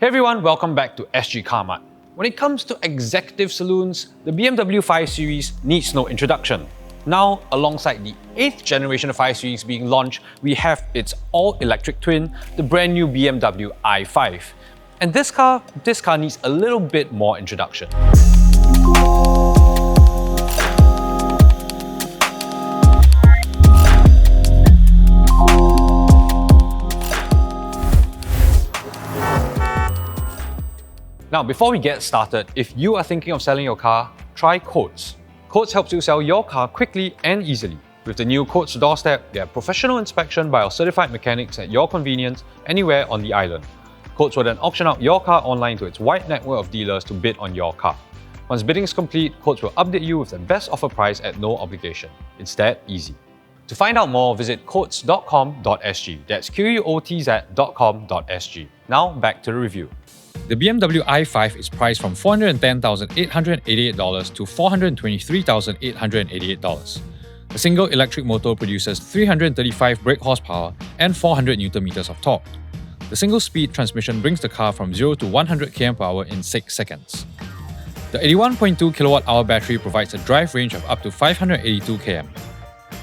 Hey everyone, welcome back to Sgcarmart. When it comes to executive saloons, the BMW 5 Series needs no introduction. Now, alongside the 8th generation of 5 Series being launched, we have its all-electric twin, the brand new BMW i5. And this car needs a little bit more introduction. Now, before we get started, if you are thinking of selling your car, try Coates. Coates helps you sell your car quickly and easily. With the new Coates doorstep, get professional inspection by our certified mechanics at your convenience, anywhere on the island. Coates will then auction out your car online to its wide network of dealers to bid on your car. Once bidding is complete, Coates will update you with the best offer price at no obligation. It's that easy. To find out more, visit coates.com.sg. That's QUOTZ.com.sg. Now, back to the review. The BMW i5 is priced from $410,888 to $423,888. The single electric motor produces 335 brake horsepower and 400 Nm of torque. The single-speed transmission brings the car from 0 to 100 km/h in 6 seconds. The 81.2 kWh battery provides a drive range of up to 582 km.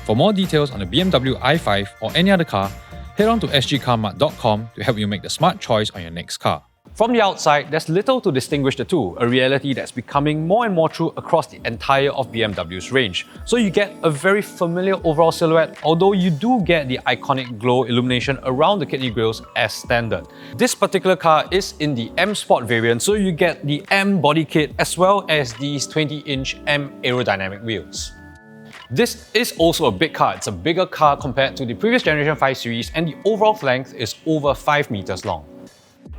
For more details on the BMW i5 or any other car, head on to sgcarmart.com to help you make the smart choice on your next car. From the outside, there's little to distinguish the two, a reality that's becoming more and more true across the entire of BMW's range. So you get a very familiar overall silhouette, although you do get the iconic glow illumination around the kidney grills as standard. This particular car is in the M Sport variant, so you get the M body kit as well as these 20-inch M aerodynamic wheels. This is also a big car. It's a bigger car compared to the previous generation 5 Series, and the overall length is over 5 meters long.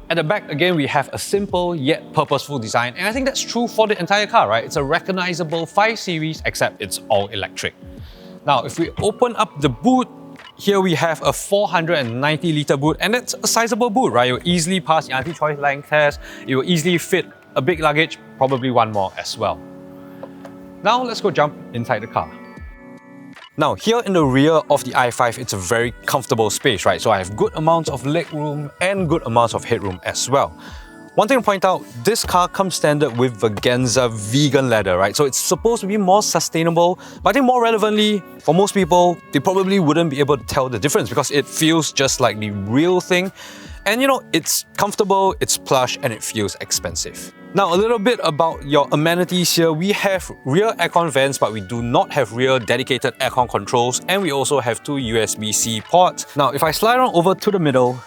At the back, again, we have a simple yet purposeful design, and I think that's true for the entire car, right? It's a recognizable 5 Series, except it's all electric. Now, if we open up the boot, here we have a 490-litre boot, and that's a sizable boot, right? It will easily pass the anti-choice length test. It will easily fit a big luggage, probably one more as well. Now, let's go jump inside the car. Now, here in the rear of the i5, it's a very comfortable space, right? So I have good amounts of leg room and good amounts of headroom as well. One thing to point out, this car comes standard with Vaganza vegan leather, right? So it's supposed to be more sustainable, but I think more relevantly, for most people, they probably wouldn't be able to tell the difference because it feels just like the real thing. And you know, it's comfortable, it's plush, and it feels expensive. Now, a little bit about your amenities here. We have rear aircon vents, but we do not have rear dedicated aircon controls, and we also have 2 USB-C ports. Now, if I slide on over to the middle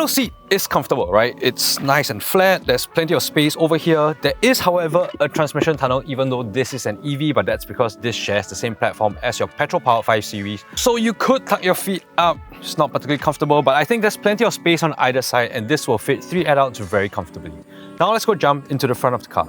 seat is comfortable, right? It's nice and flat, there's plenty of space over here. There is, however, a transmission tunnel, even though this is an EV, but that's because this shares the same platform as your petrol-powered 5 Series. So you could tuck your feet up. It's not particularly comfortable, but I think there's plenty of space on either side, and this will fit 3 adults very comfortably. Now let's go jump into the front of the car.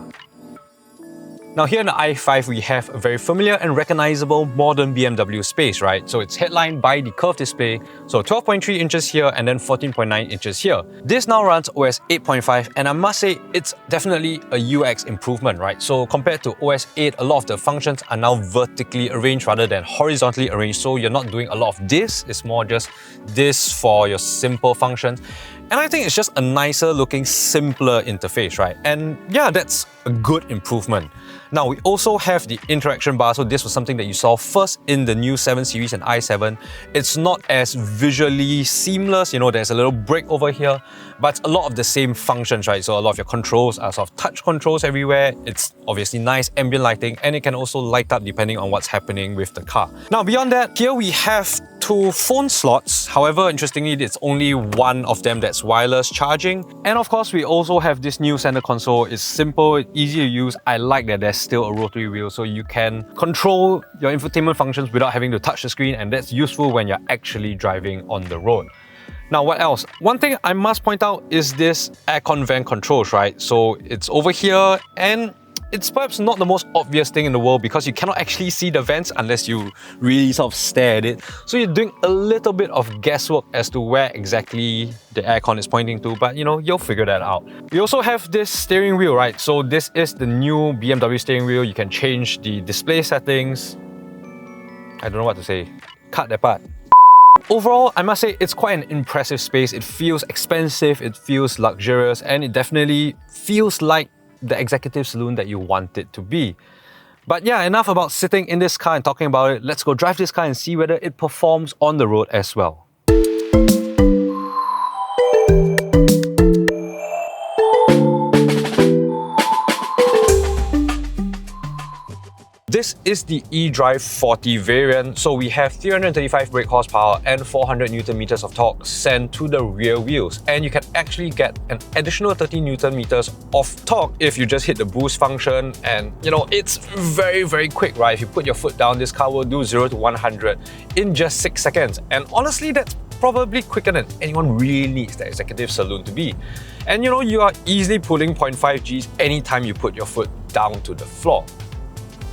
Now here in the i5, we have a very familiar and recognizable modern BMW space, right? So it's headlined by the curved display, so 12.3 inches here and then 14.9 inches here. This now runs OS 8.5, and I must say it's definitely a UX improvement, right? So compared to OS 8, a lot of the functions are now vertically arranged rather than horizontally arranged, so you're not doing a lot of this, it's more just this for your simple functions. And I think it's just a nicer looking, simpler interface, right? And yeah, that's a good improvement. Now, we also have the interaction bar, so this was something that you saw first in the new 7 Series and i7. It's not as visually seamless, you know, there's a little break over here, but a lot of the same functions, right? So a lot of your controls are sort of touch controls everywhere. It's obviously nice ambient lighting, and it can also light up depending on what's happening with the car. Now, beyond that, here we have 2 phone slots. However, interestingly, it's only one of them that's wireless charging. And of course, we also have this new center console. It's simple, easy to use. I like that there's still a rotary wheel, so you can control your infotainment functions without having to touch the screen, and that's useful when you're actually driving on the road. Now, what else? One thing I must point out is this aircon vent controls, right? So it's over here, and it's perhaps not the most obvious thing in the world because you cannot actually see the vents unless you really sort of stare at it. So you're doing a little bit of guesswork as to where exactly the aircon is pointing to, but you know, you'll figure that out. We also have this steering wheel, right? So this is the new BMW steering wheel. You can change the display settings. I don't know what to say. Cut that part. Overall, I must say it's quite an impressive space. It feels expensive, it feels luxurious, and it definitely feels like the executive saloon that you want it to be. But yeah, enough about sitting in this car and talking about it. Let's go drive this car and see whether it performs on the road as well. This is the eDrive40 variant, so we have 335 brake horsepower and 400 Newton meters of torque sent to the rear wheels, and you can actually get an additional 30 Newton meters of torque if you just hit the boost function. And you know, it's very quick, right? If you put your foot down, this car will do 0 to 100 in just 6 seconds, and honestly, that's probably quicker than anyone really needs the executive saloon to be. And you know, you are easily pulling 0.5 Gs anytime you put your foot down to the floor.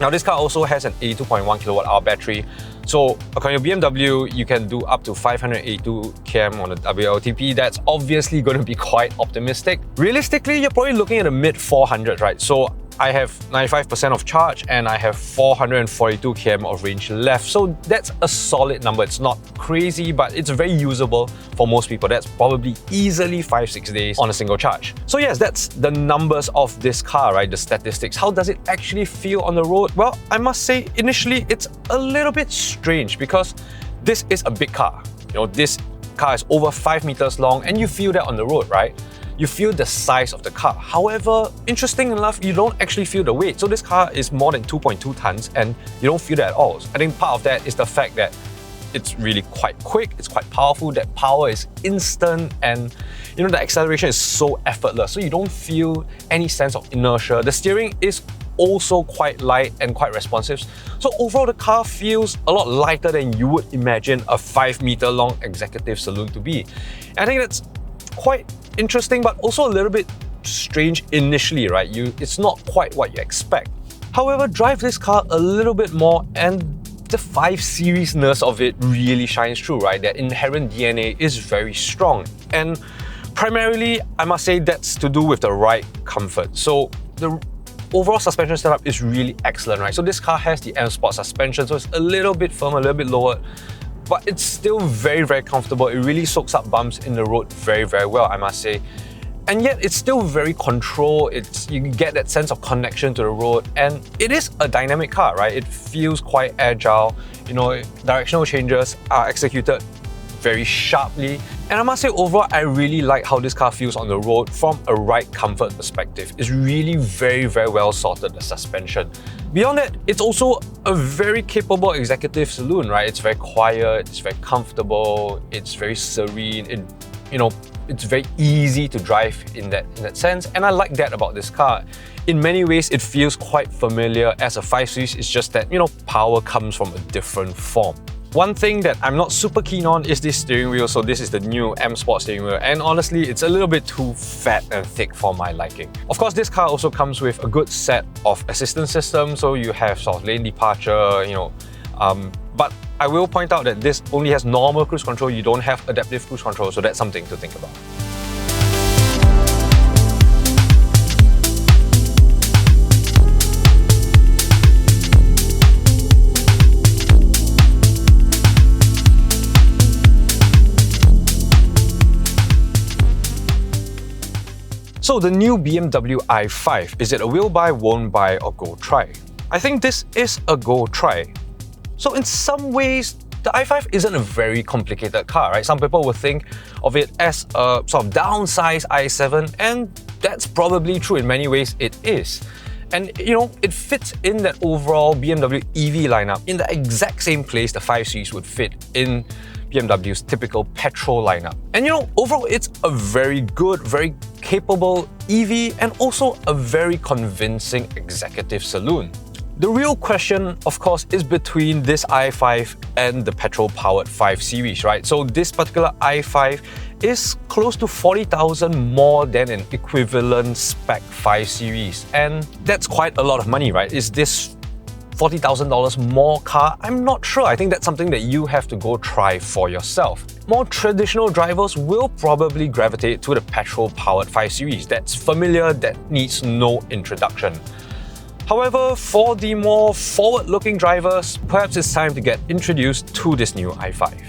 Now, this car also has an 82.1 kWh battery. So according to BMW, you can do up to 582 km on the WLTP. That's obviously going to be quite optimistic. Realistically, you're probably looking at a mid 400s, right? So I have 95% of charge and I have 442 km of range left. So that's a solid number. It's not crazy, but it's very usable for most people. That's probably easily 5-6 days on a single charge. So yes, that's the numbers of this car, right? The statistics. How does it actually feel on the road? Well, I must say initially it's a little bit strange because this is a big car. You know, this car is over 5 meters long and you feel that on the road, right? You feel the size of the car. However, interesting enough, you don't actually feel the weight. So this car is more than 2.2 tons and you don't feel that at all. I think part of that is the fact that it's really quite quick, it's quite powerful, that power is instant, and you know, the acceleration is so effortless. So you don't feel any sense of inertia. The steering is also quite light and quite responsive. So overall, the car feels a lot lighter than you would imagine a 5 meter long executive saloon to be. And I think that's quite interesting, but also a little bit strange initially, right? It's not quite what you expect. However, drive this car a little bit more and the 5 Series-ness of it really shines through, right? That inherent DNA is very strong. And primarily, I must say that's to do with the ride comfort. So the overall suspension setup is really excellent, right? So this car has the M Sport suspension, so it's a little bit firmer, a little bit lower, but it's still very comfortable. It really soaks up bumps in the road very well, I must say. And yet it's still very controlled. You get that sense of connection to the road, and it is a dynamic car, right? It feels quite agile. You know, directional changes are executed very sharply. And I must say, overall, I really like how this car feels on the road from a ride comfort perspective. It's really very well sorted, the suspension. Beyond that, it's also a very capable executive saloon, right? It's very quiet, it's very comfortable, it's very serene. It's very easy to drive in that sense, and I like that about this car. In many ways, it feels quite familiar as a 5 Series. It's just that, power comes from a different form. One thing that I'm not super keen on is this steering wheel. So this is the new M Sport steering wheel, and honestly, it's a little bit too fat and thick for my liking. Of course, this car also comes with a good set of assistance systems, so you have sort of lane departure, but I will point out that this only has normal cruise control. You don't have adaptive cruise control, so that's something to think about. So the new BMW i5, is it a will buy, won't buy, or go try? I think this is a go try. So in some ways, the i5 isn't a very complicated car, right? Some people will think of it as a sort of downsized i7, and that's probably true. In many ways, it is. And it fits in that overall BMW EV lineup in the exact same place the 5 Series would fit in BMW's typical petrol lineup. And overall, it's a very good, very capable EV and also a very convincing executive saloon. The real question, of course, is between this i5 and the petrol-powered 5 Series, right? So this particular i5 is close to 40,000 more than an equivalent spec 5 Series. And that's quite a lot of money, right? Is this $40,000 more car? I'm not sure. I think that's something that you have to go try for yourself. More traditional drivers will probably gravitate to the petrol-powered 5 Series. That's familiar, that needs no introduction. However, for the more forward-looking drivers, perhaps it's time to get introduced to this new i5.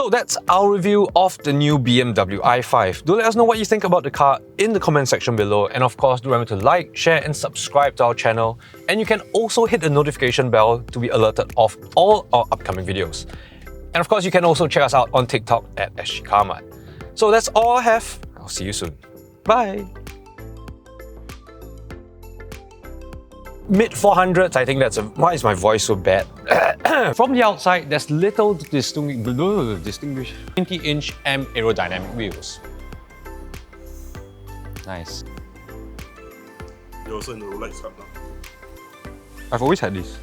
So that's our review of the new BMW i5. Do let us know what you think about the car in the comment section below, and of course do remember to like, share and subscribe to our channel, and you can also hit the notification bell to be alerted of all our upcoming videos. And of course you can also check us out on TikTok at Sgcarmart. So that's all I have. I'll see you soon. Bye! Mid 400s, I think that's a... Why is my voice so bad? From the outside, there's little to distinguish 20-inch M aerodynamic wheels. Nice. You're also in the Rolex Cup now. I've always had these.